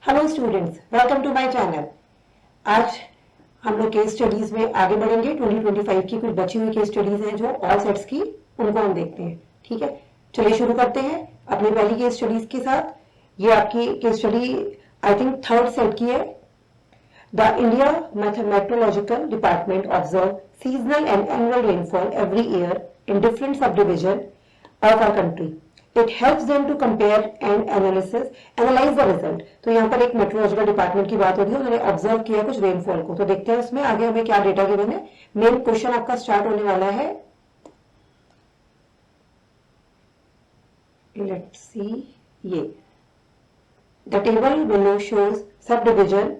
Hello students, welcome to my channel. आज हम लोग केस स्टडीज में आगे बढ़ेंगे। 2025 की कुछ बची हुई केस स्टडीज हैं जो ऑल सेट्स की, उनको हम देखते हैं। ठीक है, चलिए शुरू करते हैं अपनी पहली केस स्टडीज के साथ। ये आपकी case study I think third set की है। The India meteorological department observe seasonal and annual rainfall every year in different sub division of our country. It helps them to compare and analyse the result. तो यहाँ पर एक meteorological department की बात हो रही है, उन्होंने ऑब्जर्व किया कुछ रेनफॉल को। तो देखते हैं उसमें आगे हमें क्या डेटा गिवन है। मेन क्वेश्चन आपका स्टार्ट होने वाला है। लेट्स सी, ये the table below shows sub division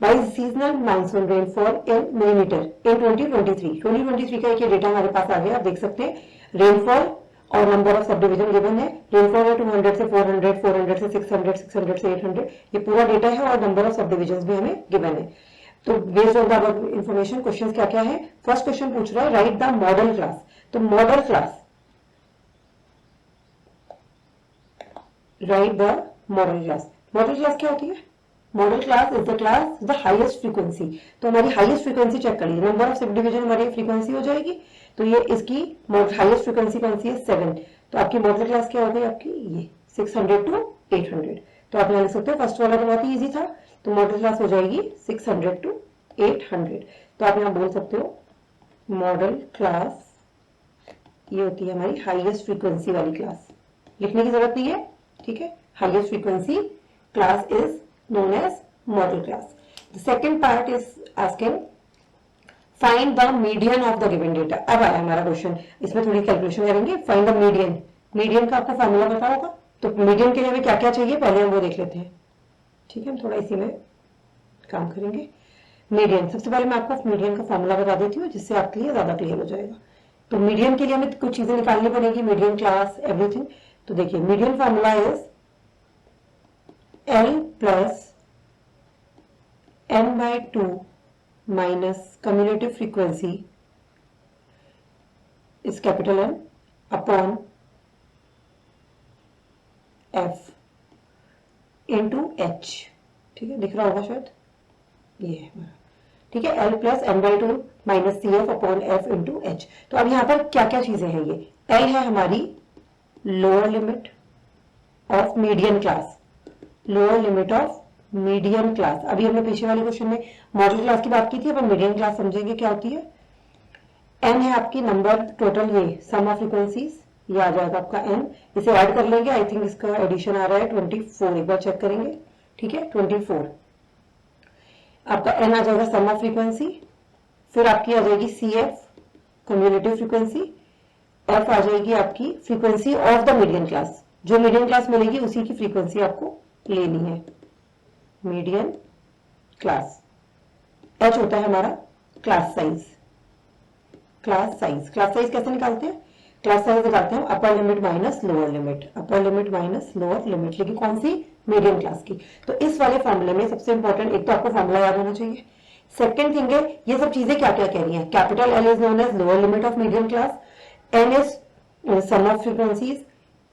wise seasonal monsoon rainfall in millimetre इन 2023 का एक डेटा हमारे पास आ गया। आप देख सकते हैं रेनफॉल और number of sub division given है। रेनफॉल है 200 से 400, 400 से 600, 600 से 800, ये पूरा डेटा है और नंबर ऑफ सब डिविजन भी हमें गिवन है। तो based on the information question क्या क्या है। फर्स्ट क्वेश्चन पूछ रहा है राइट द मॉडल क्लास। तो model class, right the model class. Model class क्या होती है? Model class is the class the highest frequency. तो हमारी हाईएस्ट फ्रीक्वेंसी चेक करिए, नंबर ऑफ सब डिविजन हमारी फ्रीक्वेंसी हो जाएगी। तो ये इसकी हाईएस्ट फ्रीक्वेंसी कौन सी है? 7। तो आपकी मॉडल क्लास क्या हो गई? आपकी ये 600 to 800। तो आप यहाँ लिख सकते हो, फर्स्ट वाला तो बहुत ही ईजी था। तो मॉडल क्लास हो जाएगी 600 to 800। तो आप यहाँ बोल सकते हो मॉडल क्लास ये होती है हमारी हाईएस्ट फ्रीक्वेंसी वाली क्लास। लिखने की जरूरत नहीं है, ठीक है। Highest frequency class is known as model class. The second part is asking find the median of the given data. अब आया हमारा क्वेश्चन, इसमें थोड़ी कैलकुलेशन करेंगे। Find the median. मीडियन का आपको फॉर्मूला पता होगा, तो मीडियन के लिए हमें क्या क्या चाहिए पहले हम वो देख लेते हैं। ठीक है, हम थोड़ा इसी में काम करेंगे। मीडियन, सबसे पहले मैं आपको मीडियन का फॉर्मूला बता देती हूँ जिससे आपके लिए ज्यादा क्लियर हो जाएगा। तो मीडियन के लिए हमें कुछ चीजें निकालनी पड़ेगी, मीडियन क्लास एवरीथिंग। तो देखिए median formula is L plus n by 2 minus cumulative frequency is capital N upon F into H। ठीक है, दिख रहा होगा शायद, ये है हमारा। ठीक है, L plus n by 2 minus CF upon F into H। तो अब यहाँ पर क्या क्या चीजें हैं। ये L है हमारी lower limit of median class, lower limit of median class. अभी हमने पीछे वाले क्वेश्चन में मॉडल क्लास की बात की थी, अब हम मीडियन क्लास समझेंगे क्या होती है। एन है आपकी नंबर टोटल, ये सम ऑफ फ्रीक्वेंसीज, ये आ जाएगा आपका एन। इसे ऐड कर लेंगे, आई थिंक इसका एडिशन आ रहा है 24। एक बार चेक करेंगे, ठीक है 24 आपका एन आ जाएगा सम ऑफ फ्रीक्वेंसी। फिर आपकी आ जाएगी C F cumulative frequency, F आ जाएगी आपकी frequency of the median class. जो मीडियन क्लास मिलेगी उसी की फ्रीक्वेंसी आपको लेनी है, मीडियन क्लास। एच होता है हमारा class size. Class size, class size कैसे निकालते हैं? क्लास साइज निकालते हैं upper limit minus lower limit, upper limit minus lower limit, लेकिन कौन सी? मीडियन क्लास की। तो इस वाले फॉर्मूले में सबसे इंपॉर्टेंट एक तो आपको फॉर्मूला याद होना चाहिए। सेकंड थिंग है, ये सब चीजें क्या क्या कह रही हैं। Capital L is known as lower limit of median class, N is sum of frequencies,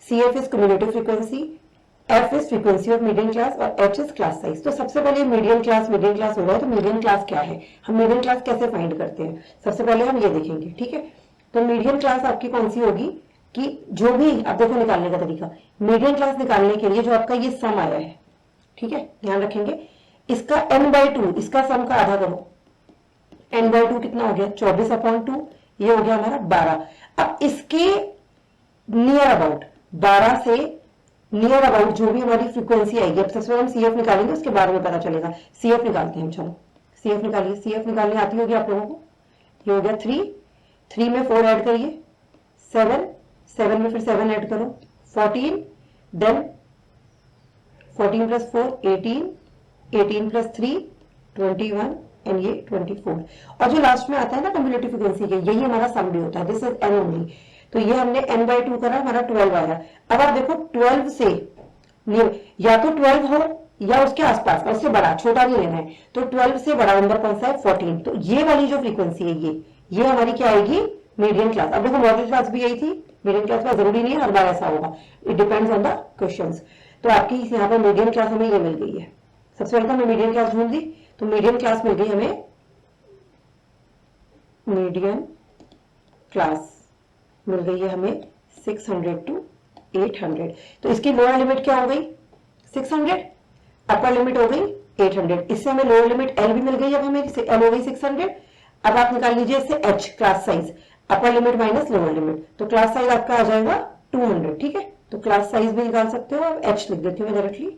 C F is cumulative frequency, F is frequency of median class और H इज क्लास साइज। तो सबसे पहले मीडियन क्लास हो रहा है, तो median class क्या है, हम मीडियन क्लास कैसे फाइंड करते हैं, सबसे पहले हम ये देखेंगे। ठीक है, तो मीडियन क्लास आपकी कौन सी होगी कि जो भी आप देखो निकालने का तरीका, मीडियन क्लास निकालने के लिए जो आपका ये सम आया है, ठीक है ध्यान रखेंगे, इसका n/2, इसका सम का आधा करो। n/2 कितना हो गया? 24/2, ये हो गया हमारा 12। अब इसके नियर अबाउट 12 से नियर अबाउट जो भी हमारी फ्रीक्वेंसी आएगी, अब सबसे पहले हम सीएफ निकालेंगे, उसके बारे में पता चलेगा। सीएफ निकालते हैं हम, चलो सीएफ निकालिए। सीएफ निकालने आती होगी आप लोगों को। ये हो गया 3 में 4 ऐड करिए 7 में फिर 7 ऐड करो 14, देन 14 प्लस 4 18 प्लस 3 21 एंड ये 24। और जो लास्ट में आता है ना कम्युलेटिव फ्रीक्वेंसी के, यही हमारा सम भी होता है, दिस इज एन ओनली। तो ये हमने n/2 करा, हमारा 12 आया। अब आप देखो 12 से या तो 12 हो या उसके आसपास, उससे बड़ा, छोटा नहीं लेना है। तो 12 से बड़ा नंबर कौन सा है? 14। तो ये वाली जो फ्रीक्वेंसी है ये हमारी क्या आएगी? Median class. अब देखो मॉडल क्लास भी यही थी, मीडियम क्लास में जरूरी नहीं है हर बार ऐसा होगा, it depends on the questions. तो आपकी यहाँ पर मीडियम क्लास हमें ये मिल गई है। सबसे पहले तो हमने मीडियम क्लास ढूंढ दी, तो मीडियम क्लास मिल गई हमें, मीडियम क्लास मिल गई है हमें 600 to 800। तो इसकी लोअर लिमिट क्या हो गई 600, अपर लिमिट हो गई 800। इससे हमें लोअर लिमिट एल भी मिल गई, अब हमें एल हो गई 600। अब आप निकाल लीजिए इससे H class size, upper limit minus lower limit, तो क्लास साइज आपका आ जाएगा 200। ठीक है, तो क्लास साइज भी निकाल सकते हो, अब एच लिख देती हूँ मैं डायरेक्टली,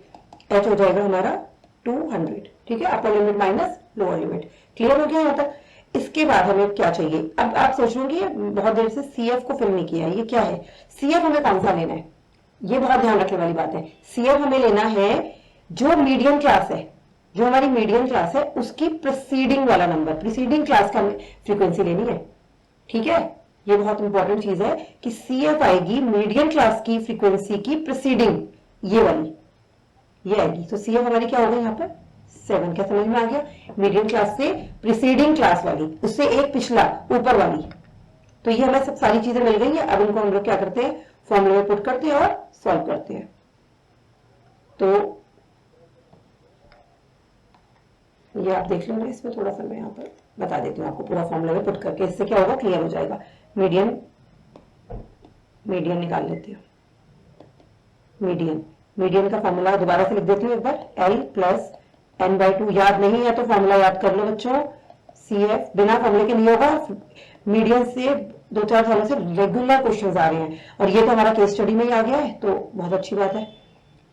एच हो जाएगा हमारा 200। ठीक है, upper limit minus lower limit. Clear हो गया यहाँ तक। इसके बाद हमें क्या चाहिए, अब आप सोच लोगे बहुत देर से सीएफ को फिल नहीं किया है, ये क्या है, सीएफ हमें कौन सा लेना है, ये बहुत ध्यान रखने वाली बात है। सीएफ हमें लेना है जो मीडियम क्लास है, जो हमारी मीडियम क्लास है उसकी प्रीसीडिंग वाला नंबर, प्रीसीडिंग क्लास का फ्रीक्वेंसी लेनी है। ठीक है, ये बहुत इंपॉर्टेंट चीज है कि सीएफ आएगी मीडियम क्लास की फ्रीक्वेंसी की प्रीसीडिंग, ये वाली ये आएगी। तो सीएफ हमारी क्या होगी यहाँ पर 7, क्या समझ में आ गया, मीडियम क्लास से प्रीसीडिंग क्लास वाली, उससे एक पिछला ऊपर वाली। तो ये हमें सब सारी चीजें मिल गई है। अब इनको हम लोग क्या करते हैं, फॉर्मूले में पुट करते हैं और सॉल्व करते हैं। तो ये आप देख लेंगे, इसमें थोड़ा सा मैं यहाँ पर बता देती हूँ आपको पूरा फॉर्मूला में पुट करके, इससे क्या होगा क्लियर हो जाएगा। मीडियम निकाल लेते हैं, मीडियन का फॉर्मूला दोबारा से लिख देती हूँ एक बार, L प्लस n/2। याद नहीं है तो फॉर्मूला याद कर लो बच्चों, CF बिना फॉर्मूले के नहीं होगा। मीडियन से 2-4 सालों से रेगुलर क्वेश्चंस आ रहे हैं और ये तो हमारा केस स्टडी में ही आ गया है, तो बहुत अच्छी बात है।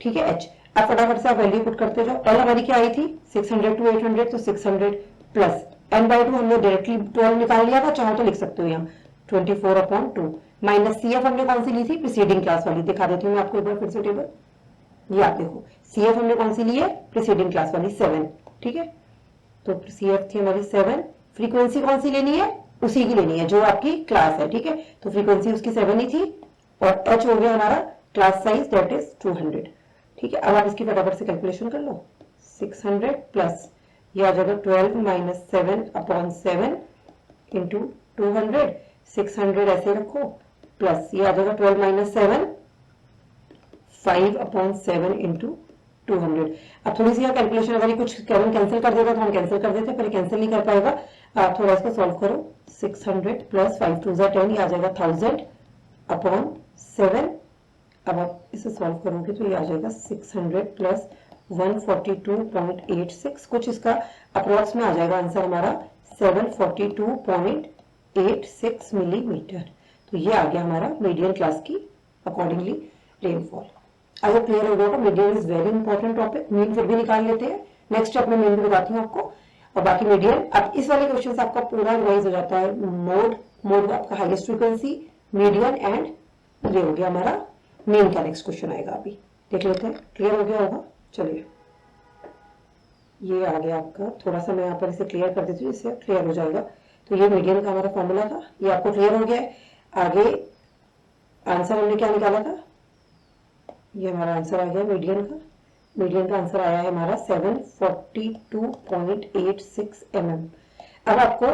ठीक है, H अब फटाफट से आप वैल्यू पुट करते जाओ। L हमारी क्या आई थी 600 to 800, तो 600 प्लस n/2 हमने डायरेक्टली 12 निकाल लिया था, चाहो तो लिख सकते हो यहाँ 24/2 माइनस CF हमने कौन सी ली थी प्रीसीडिंग क्लास वाली, दिखा देती हूँ मैं आपको एक बार फिर से टेबल, ये आप देखो CF हमने कौन सी ली है प्रीसीडिंग क्लास वाली 7। ठीक है, तो CF थी हमारी 7, फ्रीक्वेंसी कौन सी लेनी है उसी की लेनी है जो आपकी क्लास है। ठीक है, तो फ्रीक्वेंसी उसकी 7 ही थी और H हो गया हमारा क्लास साइज दैट इज 200। ठीक है, अब आप इसकी फटाफट से कैलकुलेशन कर लो, 600 प्लस ये आ जाएगा 12 माइनस 7/7 इंटू 200, 600 ऐसे रखो प्लस ये आ जाएगा 12 माइनस 7 5/7 इंटू 200। अब थोड़ी सी यहाँ कैलकुलेशन अगर कुछ कैंसिल कर देगा तो हम कैंसिल कर देते हैं, पर कैंसिल नहीं कर पाएगा। आप थोड़ा इसको सॉल्व करो, 600 प्लस 5 2 10, ये आ जाएगा 1000/7। अब आप इसे सॉल्व करोगे तो ये आ जाएगा 600 प्लस 142.86, कुछ इसका अप्रोक्स में आ जाएगा आंसर हमारा 742.86 मिलीमीटर। तो ये आ गया हमारा मीडियम क्लास की अकॉर्डिंगली रेनफॉल। अगर क्लियर हो गया, medium is very important topic. Mean फिर भी निकाल लेते हैं, नेक्स्ट स्टेप में मीन भी बताती हूँ आपको, और बाकी मीडियम। अब इस वाले क्वेश्चन आपका पूरा रिवाइज हो जाता है। मोड आपका हाईएस्ट फ्रीक्वेंसी, मीडियम एंड ये हो गया हमारा मीन का नेक्स्ट क्वेश्चन आएगा, अभी देख लेते हैं। क्लियर हो गया होगा, चलिए ये आ गया आपका, थोड़ा सा मैं यहाँ पर इसे क्लियर कर देती हूँ, इससे क्लियर हो जाएगा। तो ये मीडियम का हमारा फॉर्मूला था, ये आपको क्लियर हो गया है। आगे आंसर हमने क्या निकाला था, ये हमारा आंसर आ गया मीडियन का आंसर आया है हमारा 742.86 mm। अब आपको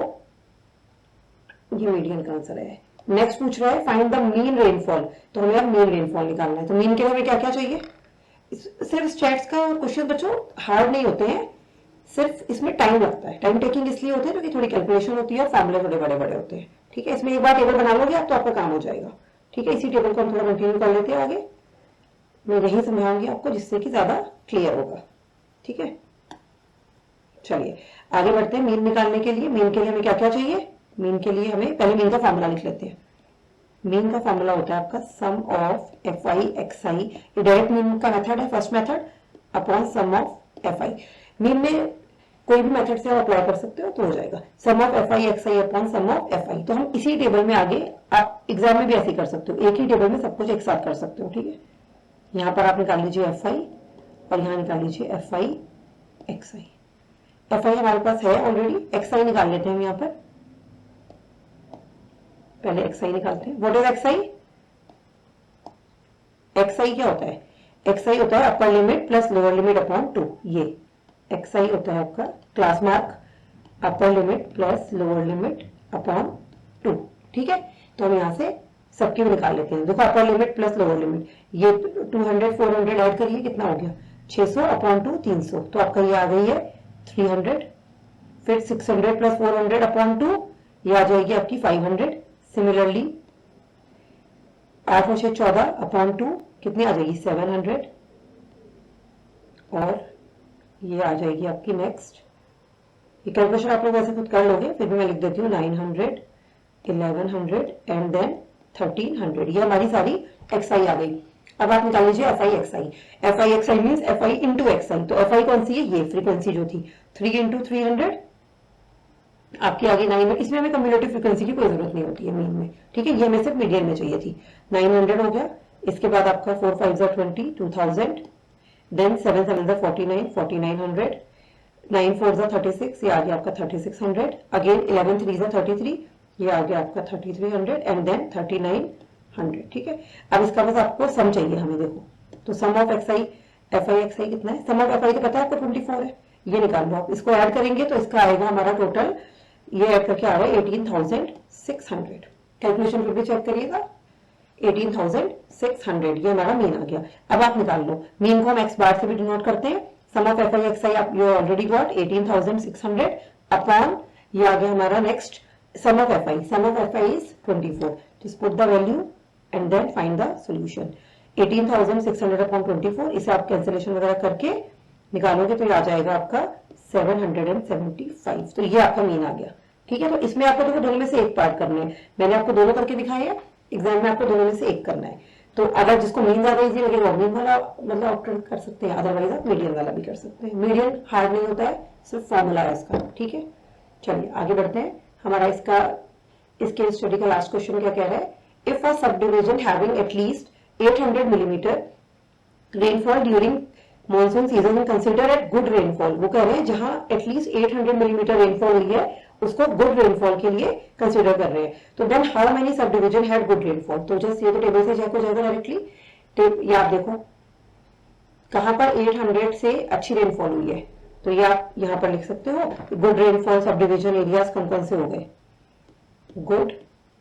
ये मीडियन का आंसर है। नेक्स्ट पूछ रहा है फाइंड द मीन रेनफॉल, तो हमें अब मीन रेनफॉल निकालना है। तो मीन के लिए हमें क्या क्या चाहिए, सिर्फ स्टैट्स का क्वेश्चन बच्चों हार्ड नहीं होते हैं, सिर्फ इसमें टाइम लगता है। टाइम टेकिंग इसलिए होते हैं क्योंकि थोड़ी कैलकुलेशन होती है और फॉर्मूले थोड़े बड़े बड़े होते हैं। ठीक है, इसमें एक बार टेबल बना लोगे आप तो आपका काम हो जाएगा। ठीक है, इसी टेबल को हम थोड़ा कंटिन्यू कर लेते हैं आगे, मैं यही समझाऊंगी आपको जिससे कि ज्यादा क्लियर होगा। ठीक है, चलिए आगे बढ़ते हैं। मीन निकालने के लिए, मीन के लिए हमें क्या क्या चाहिए, मीन के लिए हमें पहले मीन का फॉर्मूला लिख लेते हैं। मीन का फॉर्मूला होता है आपका सम ऑफ FI XI, ये डायरेक्ट मीन का मेथड है, first method upon sum of FI। Mean में कोई भी मेथड से आप अप्लाई कर सकते हो तो हो जाएगा, sum of FI XI upon sum of FI। तो हम इसी टेबल में आगे आप एग्जाम में भी ऐसे कर सकते हो, एक ही टेबल में सब कुछ एक साथ कर सकते हो। ठीक है, यहाँ पर आप निकाल लीजिए FI और यहाँ निकाल लीजिए FI XI। FI हमारे पास है ऑलरेडी, XI निकाल लेते हैं हम यहाँ पर, पहले XI निकालते हैं। What is XI? XI क्या होता है, XI होता है upper limit plus lower limit upon 2। ये XI होता है आपका class mark upper limit plus lower limit upon 2। ठीक है, तो हम यहाँ से सबकी भी निकाल लेते हैं। देखो upper limit plus lower limit, ये 200 400 ऐड करिए कितना हो गया 600 अपॉन 2 300, तो आपका ये आ गई है 300। फिर 600 प्लस 400 अपॉन 2 ये आ जाएगी आपकी 500। सिमिलरली 8 और 6 14 अपॉन 2 कितनी आ जाएगी 700, और ये आ जाएगी आपकी नेक्स्ट। ये कैलकुलेशन आप लोग वैसे खुद कर लोगे, फिर भी मैं लिख देती हूँ 900 1100 एंड देन 1300। ये हमारी सारी एक्सआई आ गई। अब आप निकाल लीजिए F I XI. F I XI means F I into XI. तो एफ आई कौन सी है, ये फ्रीक्वेंसी जो थी 3 इंटू 300 आपकी आ गई 9। इसमें हमें कम्युलेटिव फ्रीक्वेंसी की कोई जरूरत नहीं होती है मीन में, ठीक है, ये हमें सिर्फ मीडियन में चाहिए थी। 900 हो गया। इसके बाद आपका 4 5 20 2000, देन 7 7 49 4900, 9 4 36, ये आ गया आपका 3600, अगेन 11 3 33, ये आ गया आपका 3300 एंड देन 3900, ठीक है। अब इसका बस आपको सम चाहिए हमें, देखो तो sum of XI F I XI कितना है, सम ऑफ एफ आई तो पता है आपको 24 है, ये निकाल लो आप। इसको ऐड करेंगे तो इसका आएगा हमारा टोटल, ये ऐड करके आ रहा है 18600। कैलकुलेशन फिर भी चेक करिएगा, 18600 ये हमारा मीन आ गया। अब आप निकाल लो, मीन को हम एक्स बार से भी डिनोट करते हैं। सम ऑफ एफ आई एक्स आई आप यू ऑलरेडी गॉट 18600 अपॉन ये आ गया हमारा next sum of F I. Sum of F I is 24। Just put the value and then find the solution. 18600 upon 24, इसे आप कैंसिलेशन वगैरह करके निकालोगे तो ये आ जाएगा आपका 775। तो ये आपका मीन आ गया, ठीक है। तो इसमें आपको देखो दोनों में से एक पार्ट करना है, मैंने आपको दोनों करके दिखाए हैं, एग्जाम में आपको दोनों में से एक करना है। तो अगर जिसको मीन ज्यादा इजी लगेगा मीन वाला मतलब ऑप्ट कर सकते हैं, अदरवाइज आप मीडियन वाला भी कर सकते हैं। मीडियन हार्ड नहीं होता है, सिर्फ फॉर्मूला है इसका, ठीक है। चलिए आगे बढ़ते हैं। हमारा इसके स्टडी का लास्ट क्वेश्चन क्या कह रहा है, if a sub division having at least 800 millimetre rainfall during monsoon season consider at good rainfall. वो कह रहे हैं जहां एटलीस्ट 800 मिलीमीटर रेनफॉल हुई है उसको गुड रेनफॉल के लिए कंसिडर कर रहे हैं। तो then how many sub division had good rainfall. तो जस्ट ये तो टेबल से चेक हो जाएगा डायरेक्टली। ये आप देखो कहां पर 800 से अच्छी रेनफॉल हुई है, तो ये आप यहां पर लिख सकते हो good rainfall sub division areas कौन कौन से हो गए, गुड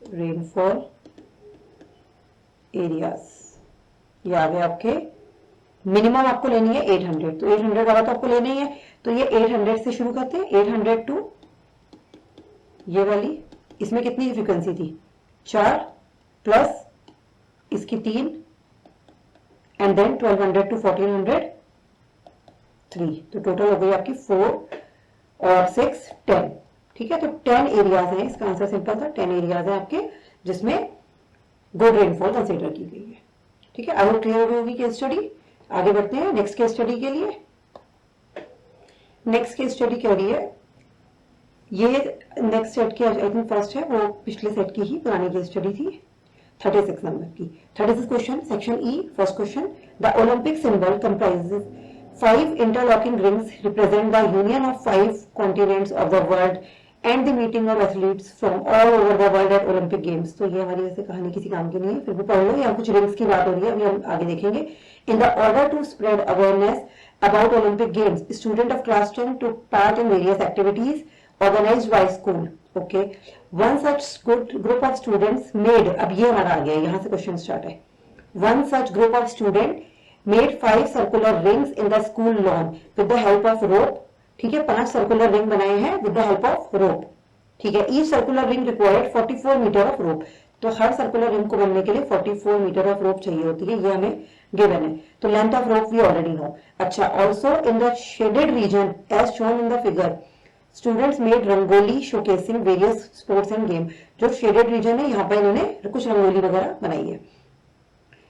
रेनफॉल एरियाज ये आ गए आपके। मिनिमम आपको लेनी है 800, तो 800 वाला तो आपको लेना ही है। तो ये 800 से शुरू करते हैं, 800 टू ये वाली, इसमें कितनी फ्रीक्वेंसी थी 4 प्लस इसकी 3 एंड देन 1200 टू 1400 3, तो टोटल हो गई आपकी 4 और 6 10, ठीक है। तो 10 एरियाज हैं, इसका आंसर सिंपल था, 10 एरियाज हैं आपके जिसमें गुड रेनफॉल कंसिडर की गई है, ठीक है। आई होप क्लियर होगी केस स्टडी। आगे बढ़ते हैं नेक्स्ट केस स्टडी के लिए। नेक्स्ट केस स्टडी क्या रही है, ये नेक्स्ट सेट की आई थिंक फर्स्ट है, वो पिछले सेट की ही पुरानी केस स्टडी थी 36 नंबर की। 36 question section E. First question, the Olympic symbol comprises 5 interlocking rings represent the union of 5 continents of the world and the meeting of athletes from all over the world at Olympic games. तो ये हमारी वैसे कहानी किसी काम की नहीं है, फिर भी पढ़ लो, यहाँ कुछ रिंग्स की बात हो रही है, अभी हम आगे देखेंगे। In the order to spread awareness about Olympic Games, student of class 10 took part in various activities organized by school. Okay, one such good group of students made, अब ये हमारा आ गया, यहाँ से क्वेश्चन स्टार्ट है। One such group of student made 5 circular rings in the school lawn with the help of rope. ठीक है, 5 circular ring बनाए हैं with the help of rope, ठीक है। each circular ring required 44 metre of rope. तो हर circular ring को बनने के लिए 44 मीटर ऑफ रोप चाहिए होती है, ये हमें गिवन है। तो length of rope we already know. अच्छा, also in the shaded region as shown in the figure students made rangoli showcasing various sports and game. जो शेडेड रीजन है यहाँ पर इन्होंने कुछ रंगोली वगैरह बनाई है।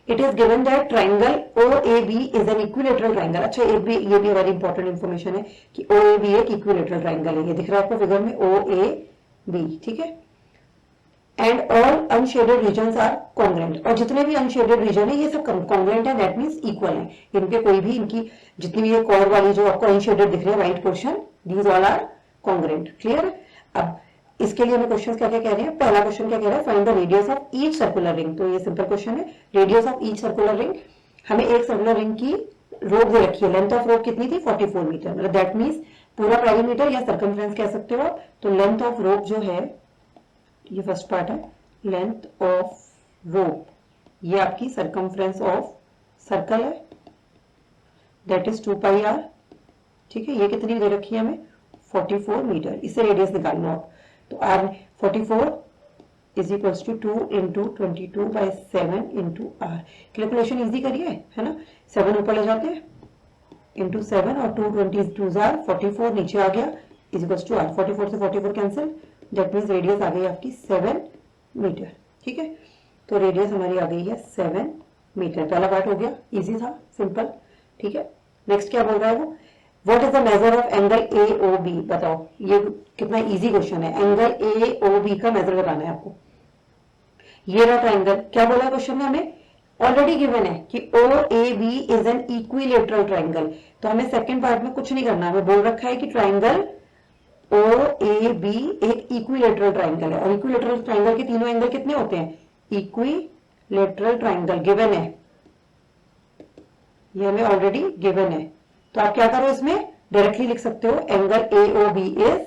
It is given that triangle OAB is an equilateral triangle. अच्छा, ये भी वेरी इंपॉर्टेंट इन्फॉर्मेशन है कि OAB एक इक्विलेटरल ट्राइंगल है, ये दिख रहा है आपको फिगर में OAB, ठीक है। And all unshaded regions are congruent, और जितने भी अनशेडेड रीजन है ये सब कॉन्ग्रेंट है, दैट मींस इक्वल है। इनके कोई भी इनकी जितनी भी ये कॉर्ड वाली जो आपको अनशेडेड दिख रही है white portion, these all are congruent. Clear. अब इसके लिए हमें क्वेश्चन क्या क्या कह रहे हैं। पहला क्वेश्चन क्या कह रहा है, find the radius of each circular ring. तो ये सिंपल क्वेश्चन है, radius of each circular ring. हमें एक सर्कुलर रिंग की रोप दे रखी है, लेंथ ऑफ रोप कितनी थी 44 मीटर, मतलब दैट मींस पूरा पेरीमीटर या सर्कमफ्रेंस कह सकते हो। तो लेंथ ऑफ रोप जो है, ये फर्स्ट पार्ट है, लेंथ ऑफ रोप, ये आपकी सरकमफ्रेंस ऑफ सर्कल है, दैट इज 2 पाई आर। ठीक है, ये कितनी दे रखी है हमें 44 मीटर। इससे रेडियस निकाल लो आप। तो R 44 is equals to 2 into 22/7 into R. Calculation easy करिए, है ना। 7 ऊपर ले जाते हैं इंटू 7 और 2 जार 44 नीचे आ गया इज इक्वल्स टू आर। 44 से 44 कैंसिल, दैट मीन्स रेडियस आ गई आपकी 7 मीटर। ठीक है, तो रेडियस हमारी आ गई है 7 मीटर। पहला पार्ट हो गया, इजी था, सिंपल। ठीक है, नेक्स्ट क्या बोल रहा है वो, what is the measure of angle A O B. बताओ, ये कितना इजी क्वेश्चन है। एंगल ए ओ बी का मेजर बताना है आपको। ये रहा ट्राइंगल, क्या बोला है क्वेश्चन में हमें, ऑलरेडी गिवन है कि O A B is an equilateral triangle. तो हमें सेकंड पार्ट में कुछ नहीं करना, हमें बोल रखा है कि ट्राइंगल ओ ए बी एक इक्विलेटरल ट्राइंगल है। और इक्विलेटरल ट्राइंगल के तीनों एंगल कितने होते हैं, इक्विलेटरल ट्राइंगल गिवन है, ये हमें ऑलरेडी गिवन है। तो आप क्या करो, इसमें डायरेक्टली लिख सकते हो angle A O B is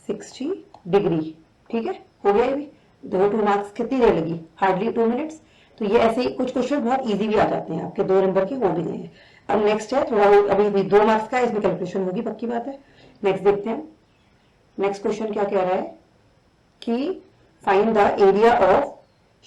60 degree. ठीक है, हो गया ये भी। दो 2 मार्क्स कितनी देर लगी, हार्डली 2 मिनट्स। तो ये ऐसे ही कुछ क्वेश्चन बहुत इजी भी आ जाते हैं आपके, 2 नंबर के हो भी गए हैं। अब नेक्स्ट है थोड़ा, अभी 2 मार्क्स का है, इसमें कैलकुलेशन होगी, पक्की बात है। नेक्स्ट देखते हैं, नेक्स्ट क्वेश्चन क्या कह रहा है कि find the area of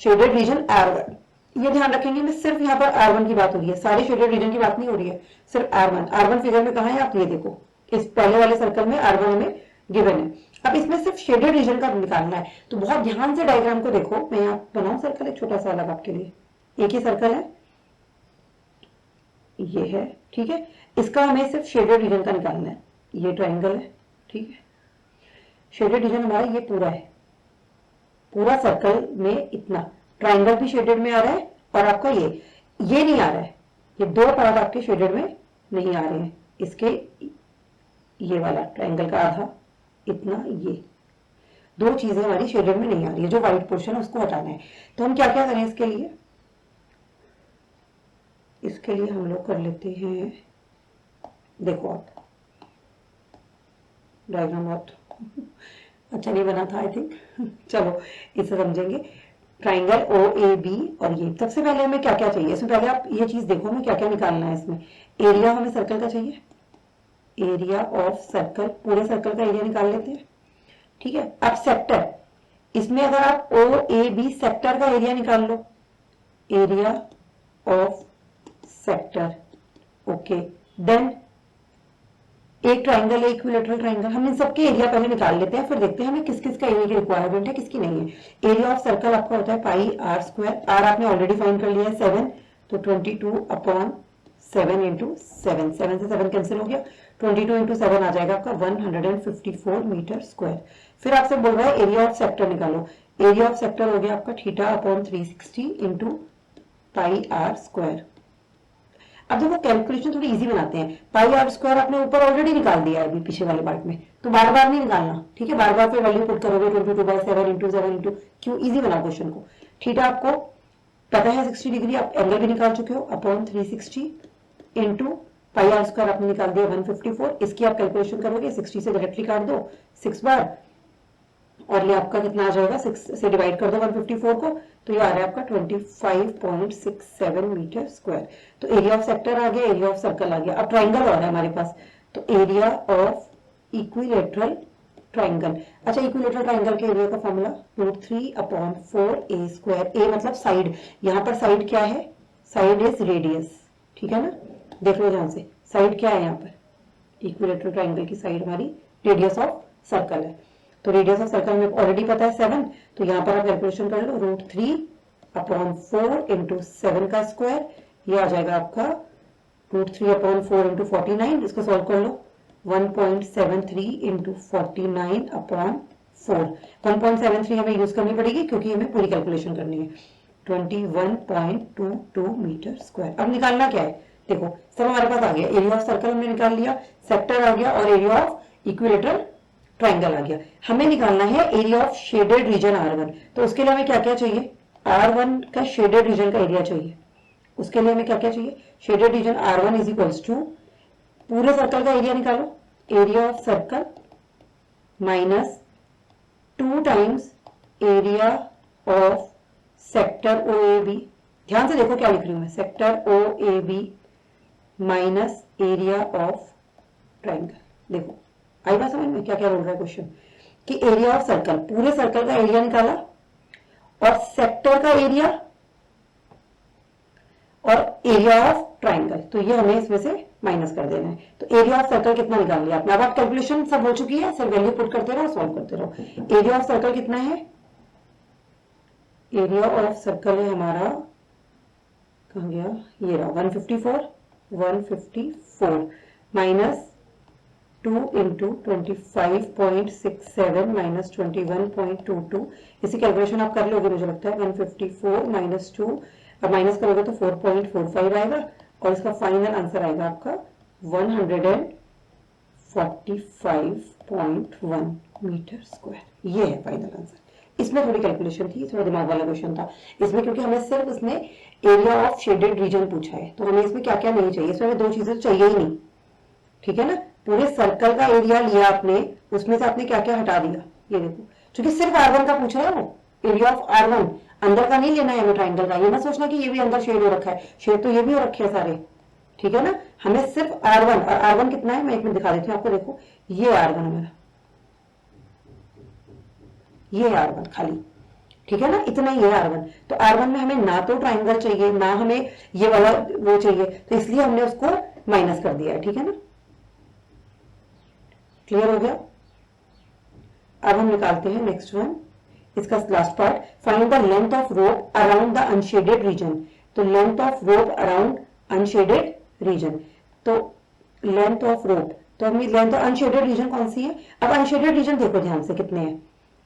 shaded region R1। ये ध्यान रखेंगे, मैं सिर्फ यहाँ पर R1 की बात हो रही है, सारे शेडेड रीजन की बात नहीं हो रही है, सिर्फ R1। R1 फिगर में कहा है, आप ये देखो, इस पहले वाले सर्कल में R1 हमें गिवन है। अब इसमें सिर्फ शेडेड रीजन का निकालना है, तो बहुत ध्यान से डायग्राम को देखो। मैं यहाँ बनाऊं सर्कल एक छोटा सा अलग आपके लिए, एक ही सर्कल है, ये है। ठीक है, इसका हमें सिर्फ शेडेड रीजन का निकालना है। ये ट्राइंगल है, ठीक है, शेडेड रीजन हमारा ये पूरा है, पूरा सर्कल में इतना। ट्राइंगल भी शेडेड में आ रहा है और आपका ये नहीं आ रहा है, ये 2 पार्ट आपके शेडेड में नहीं आ रहे हैं। इसके ये वाला ट्राइंगल का आधा इतना, ये 2 चीजें हमारी शेडेड में नहीं आ रही है। जो व्हाइट पोर्शन है उसको हटाना है। तो हम क्या क्या करें इसके लिए, इसके लिए हम लोग कर लेते हैं, देखो आप डायग्राम बहुत अच्छा नहीं बना था आई थिंक चलो इसे समझेंगे। ट्राइंगल ओ ए बी, और ये सबसे पहले हमें क्या क्या चाहिए इसमें, पहले आप ये चीज देखो हमें क्या क्या निकालना है इसमें। एरिया हमें सर्कल का चाहिए, एरिया ऑफ सर्कल, पूरे सर्कल का एरिया निकाल लेते हैं। ठीक है, अब सेक्टर, इसमें अगर आप ओ ए बी सेक्टर का एरिया निकाल लो, area of sector, okay. Then एक ट्राइंगल है इक्विलेटरल ट्राइंगल, हम इन सबके एरिया पहले निकाल लेते हैं, फिर देखते हैं हमें किस किस का एरिया की रिक्वायरमेंट है, किसकी नहीं है। एरिया ऑफ सर्कल आपका होता है पाई आर स्क्वायर, आर आपने ऑलरेडी फाइंड कर लिया है 7, तो 22/7 इंटू 7, 7 से 7 कैंसिल हो गया, 22 इंटू 7 आ जाएगा आपका 154 मीटर स्क्वायर। फिर आपसे बोल रहा है एरिया ऑफ सेक्टर निकालो, एरिया ऑफ सेक्टर हो गया आपका θ/360 इंटू पाई आर स्क्वायर। अब देखो कैलकुलेशन थोड़ी इजी बनाते हैं, पाई आर स्क्वायर आपने ऊपर ऑलरेडी निकाल दिया है अभी पीछे वाले पार्ट में, तो बार बार नहीं निकालना। ठीक है, बार बार फिर वैल्यू पुट करोगे 22/7 इंटू 7 इंटू, क्यों, इजी बना क्वेश्चन को। थीटा आपको पता है 60 डिग्री, आप एंगल भी निकाल चुके हो, upon 360 into pi are square आपने निकाल दिया 154। इसकी आप कैलकुलेशन करोगे, 60 से डायरेक्टली काट दो 6 बार, और ये आपका कितना आ जाएगा, 6 से डिवाइड कर दो 154 को, तो ये आ रहा है आपका 25.67 मीटर स्क्वायर। तो एरिया ऑफ सेक्टर आ गया, एरिया ऑफ सर्कल आ गया। अब ट्राइंगल और है हमारे पास, तो एरिया ऑफ इक्विलेटरल ट्राइंगल। अच्छा, इक्विलेटरल ट्राइंगल के एरिया का फॉर्मूला √3/4a स्क्वायर, ए मतलब साइड, यहाँ पर साइड क्या है, साइड इज रेडियस। ठीक है ना, देख लो ध्यान से, साइड क्या है यहाँ पर, इक्विलेटरल ट्राइंगल की साइड हमारी रेडियस ऑफ सर्कल है। तो रेडियस ऑफ सर्कल में ऑलरेडी पता है 7, तो यहाँ पर आप कैलकुलेशन कर लो √3/4 इंटू 7 का स्क्वायर, ये आ जाएगा आपका √3/4 इंटू 49, इसको सॉल्व कर लो 1.73 इंटू 49/4। 1.73 हमें यूज करनी पड़ेगी क्योंकि हमें पूरी कैलकुलेशन करनी है। 21.22 मीटर स्क्वायर। अब निकालना क्या है, देखो सब हमारे पास आ गया, एरिया ऑफ सर्कल हमने निकाल लिया, सेक्टर आ गया, और एरिया ऑफ इक्विलेटरल ट्राइंगल आ गया। हमें निकालना है area of shaded region R1। तो उसके लिए हमें क्या क्या चाहिए, R1 का शेडेड रीजन का एरिया चाहिए। उसके लिए हमें क्या क्या चाहिए, shaded region R1 is equals to, पूरे सर्कल का एरिया निकालो, area of circle minus 2 times area of sector O A B, ध्यान से देखो क्या लिख रही हूं मैं, sector O A B minus area of triangle. देखो आई बात समझ में क्या क्या बोल रहा है क्वेश्चन, कि एरिया ऑफ सर्कल, पूरे सर्कल का एरिया निकाला और सेक्टर का एरिया और एरिया ऑफ ट्राइंगल, तो ये हमें इसमें से माइनस कर देना है। तो एरिया ऑफ सर्कल कितना निकाल लिया आपने, अब आप कैलकुलेशन सब हो चुकी है, सिर्फ वैल्यू पुट करते रहो, सॉल्व करते रहो। एरिया ऑफ सर्कल कितना है, एरिया ऑफ सर्कल है हमारा, कहाँ गया, ये रहा 154 माइनस 2 इंटू 25.67 माइनस 21.22, इसी कैलकुलेशन आप कर लोगे मुझे लगता है। 154 माइनस 2, अब माइनस करोगे तो 4.45 आएगा और इसका फाइनल आंसर आएगा आपका 145.1 मीटर स्क्वायर। ये है फाइनल आंसर। इसमें थोड़ी कैलकुलेशन थी, थोड़ा दिमाग वाला क्वेश्चन था इसमें, क्योंकि हमें सिर्फ इसमें एरिया ऑफ शेडेड रीजन पूछा है, तो हमें इसमें क्या क्या नहीं चाहिए, इसमें दो चीजें चाहिए ही नहीं, ठीक है ना। पूरे सर्कल का एरिया लिया आपने, उसमें से आपने क्या क्या हटा दिया, ये देखो, क्योंकि सिर्फ R1 का पूछ रहा है वो, एरिया ऑफ R1, अंदर का नहीं लेना है हमें ट्राइंगल का। ये मत सोचना कि ये भी अंदर शेड हो रखा है, शेड तो ये भी हो रखे हैं सारे, ठीक है ना। हमें सिर्फ R1, और R1 कितना है मैं एक मिनट दिखा देती हूँ आपको, देखो ये R1 हमारा, ये R1 खाली, ठीक है ना, इतना ही है R1। तो R1 में हमें ना तो ट्राइंगल चाहिए ना हमें ये वाला वो चाहिए, तो इसलिए हमने उसको माइनस कर दिया है, ठीक है ना। क्लियर हो गया। अब हम निकालते हैं नेक्स्ट वन, इसका last part, find the length of rope around the unshaded region. तो length of rope around unshaded region, तो लेंथ ऑफ रोप, तो हमें लेंथ ऑफ अनशेडेड रीजन कौन सी है। अब अनशेडेड रीजन देखो ध्यान से कितने हैं,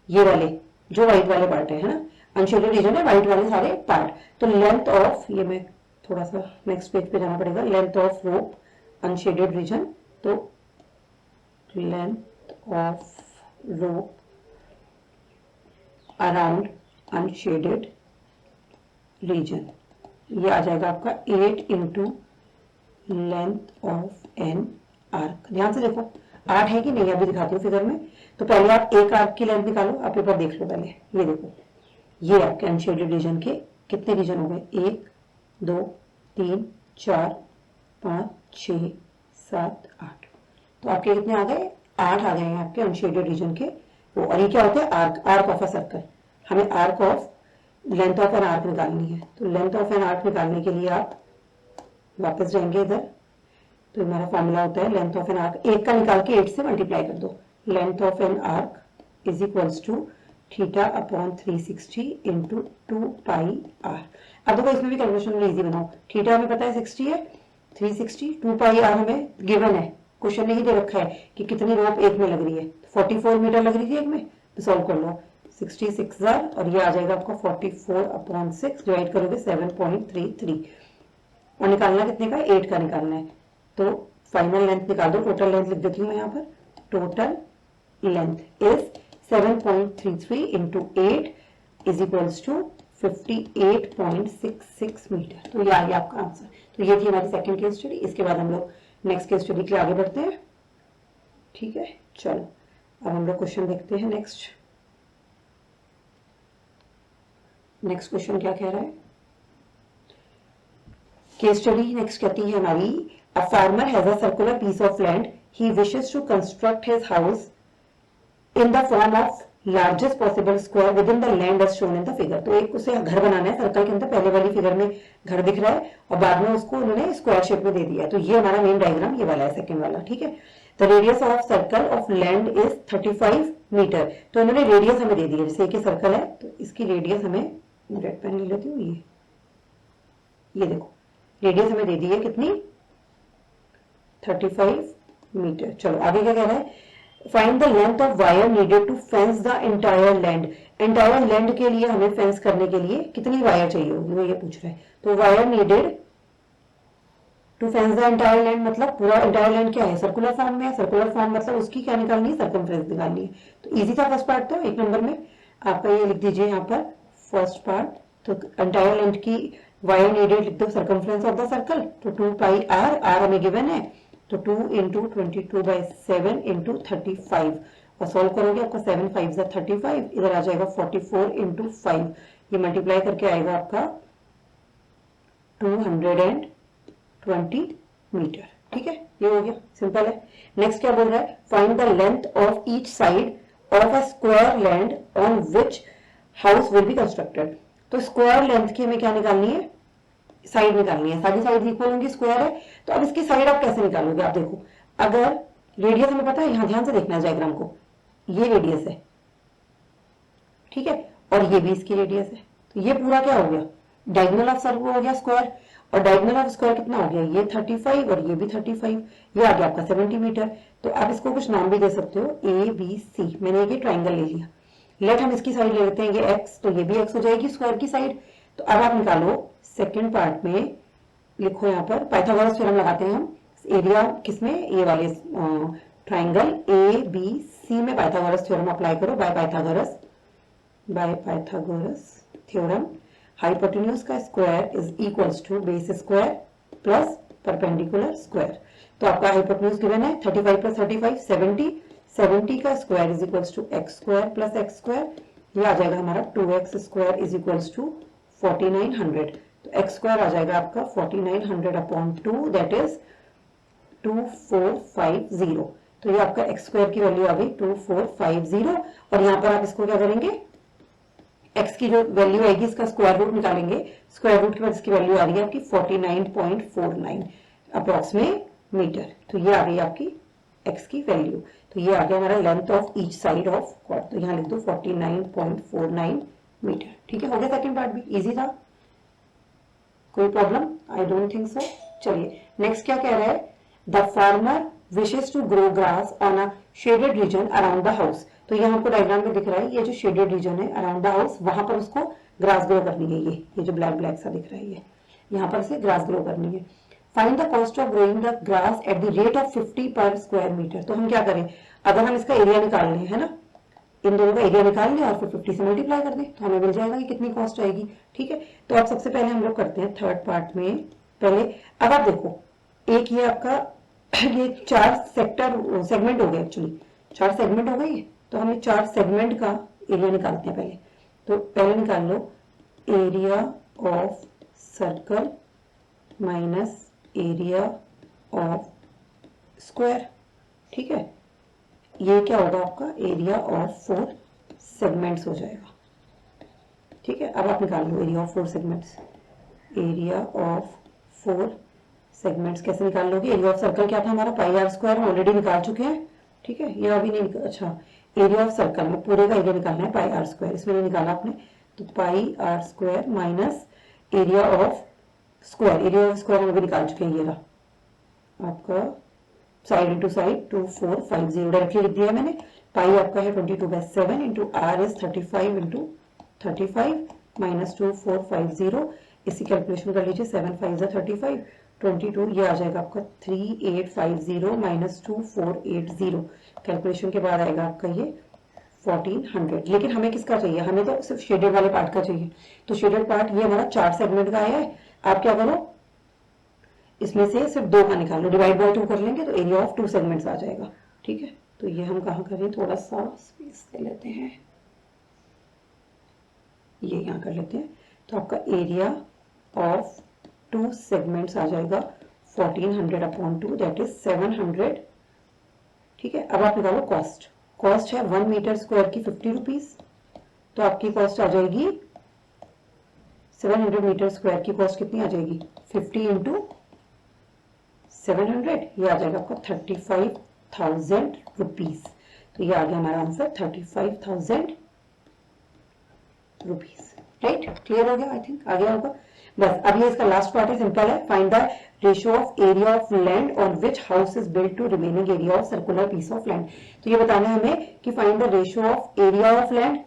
ये वाले जो व्हाइट वाले पार्ट है ना, अनशेडेड रीजन है व्हाइट वाले सारे पार्ट। तो लेंथ ऑफ, ये मैं थोड़ा सा नेक्स्ट पेज पे जाना पड़ेगा, length of rope unshaded region, तो length of rope around unshaded region, ये आ जाएगा आपका 8 into length of an arc. ध्यान से देखो 8 है कि नहीं, अभी दिखाती हूँ फिगर में। तो पहले आप एक आर्क की लेंथ निकालो, आप पेपर देख लो पहले, ये देखो ये आपके अनशेडेड रीजन के कितने रीजन हो गए, 1 2 3 4 5 6 7 8, तो आपके कितने आ गए, 8 आ गए हैं आपके अनशेडेड रीजन के वो। और ये क्या होता है, arc, arc of a circle. हमें arc of length of an arc निकालनी है, तो लेंथ ऑफ एन आर्क निकालने के लिए आप वापस जाएंगे इधर, तो हमारा फॉर्मूला होता है लेंथ ऑफ एन आर्क, एक का निकाल के 8 से मल्टीप्लाई कर दो, length of an arc is equals to theta upon 360 into 2 pi R. अब देखो इसमें भी कैलकुलेशन इजी बनाओ, थीटा हमें पता है 60 है, 360, 2 पाई आर हमें गिवन है, क्वेश्चन नहीं दे रखा है कि कितनी रोप एक में लग रही है, 44 मीटर लग रही थी एक में, तो सॉल्व कर लो, 66 और ये आ जाएगा आपका 44/6, डिवाइड करोगे 7.33, और निकालना कितने का, 8 का निकालना है। तो फाइनल लेंथ निकाल दो, टोटल लेंथ लिख देती हूँ मैं यहाँ पर, total length is 7.33 into 8 is equals to 58.66 metre. तो ये आ गया आपका आंसर। तो ये थी हमारी सेकंड केस स्टडी। इसके बाद हम लोग नेक्स्ट केस स्टडी के लिए आगे बढ़ते हैं, ठीक है। चलो अब हम लोग क्वेश्चन देखते हैं। नेक्स्ट क्वेश्चन क्या कह रहा है, केस स्टडी नेक्स्ट कहती है हमारी, a farmer has a circular piece of land, he wishes to construct his house in the form of largest possible square within the land as shown in the figure. तो एक उसे घर बनाना है circle के अंदर, पहले वाली figure में घर दिख रहा है और बाद में उसको उन्होंने स्क्वायर शेप में दे दिया है। तो ये हमारा मेन डायग्राम ये वाला है, सेकंड वाला, ठीक है। The radius of circle of land is 35 metre. तो उन्होंने रेडियस हमें दे दी है, जैसे एक सर्कल है तो इसकी रेडियस हमें, रेड पेन ले लेती हूँ, ये देखो रेडियस हमें दे दी है कितनी, 35 मीटर। चलो आगे क्या कह रहा है, find the length of wire needed to fence the entire land. Entire land के लिए हमें फेंस करने के लिए कितनी वायर चाहिए होगी, वो ये पूछ रहा है। तो wire needed to fence the entire land, मतलब पूरा एंटायर लैंड क्या है, सर्कुलर फॉर्म में है, सर्कुलर फॉर्म मतलब उसकी क्या निकालनी है, सर्कमफ्रेंस निकालनी है। तो इजी था फर्स्ट पार्ट, तो एक नंबर में आपका ये लिख दीजिए यहाँ पर फर्स्ट पार्ट। तो एंटायर लेंथ की वायर नीडेड लिख दो, सर्कमफ्रेंस ऑफ द सर्कल, तो 2 पाई आर, आर हमें गिवन है, तो 2 इंटू 22/7 इंटू 35, और सॉल्व करोगे आपका 7 5 35, इधर आ जाएगा 44 इंटू 5, ये मल्टीप्लाई करके आएगा आपका 220 मीटर। ठीक है, ये हो गया, सिंपल है। नेक्स्ट क्या बोल रहा है, find the length of each side of a square land on which house will be constructed. तो स्क्वायर लेंथ की हमें क्या निकालनी है, साइड निकालनी है। सारी साइड इक्वल होंगी, स्क्वायर है, तो अब इसकी साइड आप कैसे निकालोगे। आप देखो, अगर रेडियस हमें पता है, यहां ध्यान से देखना है डायग्राम को, ये रेडियस है, ठीक है, और ये भी इसकी रेडियस है, तो ये पूरा क्या हो गया, डायगोनल ऑफ सर्कल हो गया स्क्वायर, और डायगोनल ऑफ स्क्वायर कितना हो गया, ये 35 और ये भी 35, ये आ गया आपका 70 मीटर। तो आप इसको कुछ नाम भी दे सकते हो, ए बी सी। मैंने ये ट्राइंगल ले लिया, लेट हम इसकी साइड ले लेते हैं, ये एक्स, तो ये भी एक्स हो जाएगी स्क्वायर की साइड। तो अब आप निकालो सेकेंड पार्ट में, लिखो यहाँ पर पाइथागोरस थ्योरम लगाते हैं हम, एरिया किसमें, ये वाले ट्राइंगल ए बी सी में पाइथागोरस थ्योरम अप्लाई करो, बाय पाइथागोरस थ्योरम हाइपोटेन्यूज का square is equals to base square plus perpendicular square. तो आपका हाइपोटेन्यूज गिवन है 35 प्लस 35 70, 70 का square is equals to X square plus X square, ये आ जाएगा हमारा 2x square is equals to 4900। तो एक्स स्क्वायर आ जाएगा आपका 4900 अपॉन 2, दैट इज 2450। तो ये आपका एक्स स्क्वायर की वैल्यू आ गई 2450, और यहाँ पर आप इसको क्या करेंगे, एक्स की जो वैल्यू आएगी इसका स्क्वायर रूट निकालेंगे, स्क्वायर रूट के बाद इसकी वैल्यू आ रही है आपकी 49.49 अप्रोक्सीमेट मीटर। तो ये आ गई आपकी एक्स की वैल्यू। तो ये आ गया हमारा length of each side of quad, तो यहाँ लिख दो 49.49 मीटर। ठीक है, हो गया सेकंड पार्ट भी, इजी था, कोई problem, I don't think so. चलिए नेक्स्ट क्या कह रहा है, the farmer wishes to grow grass on a shaded region around the house. तो यहाँ आपको डायग्राम में दिख रहा है, ये जो शेडेड रीजन है अराउंड द हाउस, वहां पर उसको ग्रास ग्रो करनी है। ये जो ब्लैक ब्लैक सा दिख रहा है, ये यहाँ पर से ग्रास ग्रो करनी है। Find the cost of growing the grass at the rate of 50 पर स्क्वायर मीटर। तो हम क्या करें, अगर हम इसका एरिया निकाल लें, है ना, इन दोनों का एरिया निकाल लें और फिर 50 से मल्टीप्लाई कर दें, तो हमें मिल जाएगा कि कितनी कॉस्ट आएगी। ठीक है, तो अब सबसे पहले हम लोग करते हैं थर्ड पार्ट में। पहले अब आप देखो, एक ये आपका ये 4 सेगमेंट हो गए, एक्चुअली 4 सेगमेंट हो गई, तो हमें 4 सेगमेंट का एरिया निकालते हैं पहले। तो पहले निकाल लो area of circle minus area of square. ठीक है, ये क्या होगा आपका एरिया ऑफ 4 सेगमेंट्स हो जाएगा। ठीक है, अब आप निकाल लो area of 4 segments. Area of 4 segments कैसे निकाल लोगे, एरिया ऑफ सर्कल क्या था हमारा, पाई आर स्क्वायर, हम ऑलरेडी निकाल चुके हैं। ठीक है, ये अभी नहीं, अच्छा एरिया ऑफ सर्कल में पूरे का एरिया निकालना है, पाई आर स्क्वायर, इसमें नहीं निकाला आपने, तो pi are square minus area of square, area of square हम अभी निकाल चुके हैं, ये रहा आपका साइड इंटू साइड 2450 डायरेक्टली लिख दिया मैंने। पाई आपका है 22/7 into R is 35 into 35 minus 2450, इसी कैलकुलेशन कर लीजिए, 7 5 35 22, ये आ जाएगा आपका 3850 माइनस 2480, कैलकुलेशन के बाद आएगा आपका ये 1400। लेकिन हमें किसका चाहिए, हमें तो सिर्फ शेडेड वाले पार्ट का चाहिए। तो शेडेड पार्ट ये हमारा 4 सेगमेंट का आया है। आप क्या करो, इसमें से सिर्फ 2 का निकालो, डिवाइड बाय 2 कर लेंगे तो एरिया ऑफ 2 सेगमेंट्स आ जाएगा। ठीक है, तो ये हम कहाँ करें, थोड़ा सा स्पेस ले लेते हैं, ये यहाँ कर लेते हैं। तो आपका एरिया ऑफ 2 सेगमेंट्स आ जाएगा 1400 अपॉन 2, दैट इज 700। ठीक है, अब आप निकालो कॉस्ट। कॉस्ट है 1 मीटर स्क्वायर की 50 रुपीज, तो आपकी कॉस्ट आ जाएगी 700 मीटर स्क्वायर की कॉस्ट कितनी आ जाएगी, 50 इंटू 700, ये आ जाएगा आपका 35,000 रुपीज। तो ये आ गया हमारा आंसर 35,000 रुपीज। राइट, क्लियर हो गया, आई थिंक आ गया होगा। बस अब ये इसका लास्ट पार्ट है, सिंपल है। Find the ratio of area of land on which house is built to remaining area of circular piece of land. तो ये बताना है हमें कि find the ratio of area of land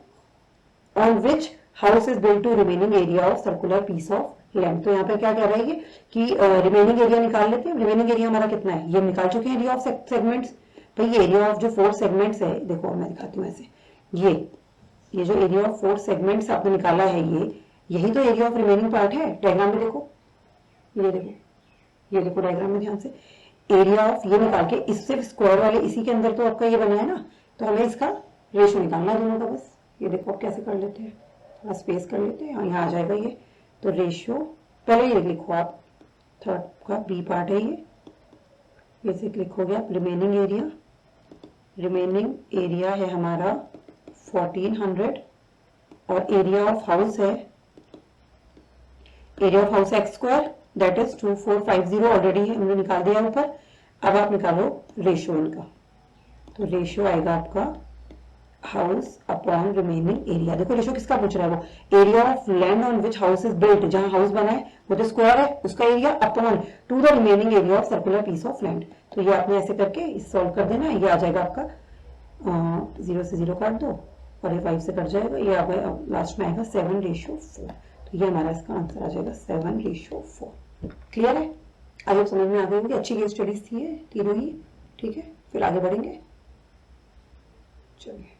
on which house is built to remaining area of circular piece of land. तो यहाँ पे क्या कह रहा है ये कि रिमेनिंग एरिया निकाल लेते हैं। रिमेनिंग एरिया हमारा कितना है, ये निकाल चुके हैं एरिया ऑफ सेगमेंट्स। तो ये एरिया ऑफ जो 4 सेगमेंट्स है, देखो मैं दिखाती हूँ ऐसे, ये जो एरिया ऑफ 4 सेगमेंट्स आपने निकाला है, यही तो एरिया ऑफ रिमेनिंग पार्ट है। डायग्राम में देखो, ये देखो डायग्राम में ध्यान से, एरिया ऑफ ये निकाल के इससे स्क्वायर वाले इसी के अंदर तो आपका ये बना है ना, तो हमें इसका रेशियो निकालना है दोनों का। बस ये देखो आप कैसे कर लेते हैं, थोड़ा स्पेस कर लेते हैं, यहाँ आ जाएगा ये। तो रेशियो पहले ये लिखो आप, थर्ड का बी पार्ट है ये, बेसिक लिखो गया। रिमेनिंग एरिया, रिमेनिंग एरिया है हमारा 1400 और एरिया ऑफ हाउस है, area of house x square that is 2450 already हमने निकाल दिया ऊपर। अब आप निकालो रेशियो इनका, तो रेशियो आएगा आपका हाउस अपॉन रिमेनिंग एरिया। देखो रेशियो किसका पूछ रहा है, वो area of land on which house is built, जहां हाउस बना है वो तो स्क्वायर है, उसका area upon to the remaining area of circular piece of land. तो ये आपने ऐसे करके इस सॉल्व कर देना, ये आ जाएगा आपका 0 से 0 काट दो और ये 5 से कट जाएगा, ये आ गया लास्ट में आएगा 7:4। तो ये हमारा इसका आंसर आ जाएगा 7:4। क्लियर है? आई होप समझ में आ गई होगी। अच्छी केस स्टडीज थी ये तीनों ही। ठीक है, फिर आगे बढ़ेंगे। चलिए।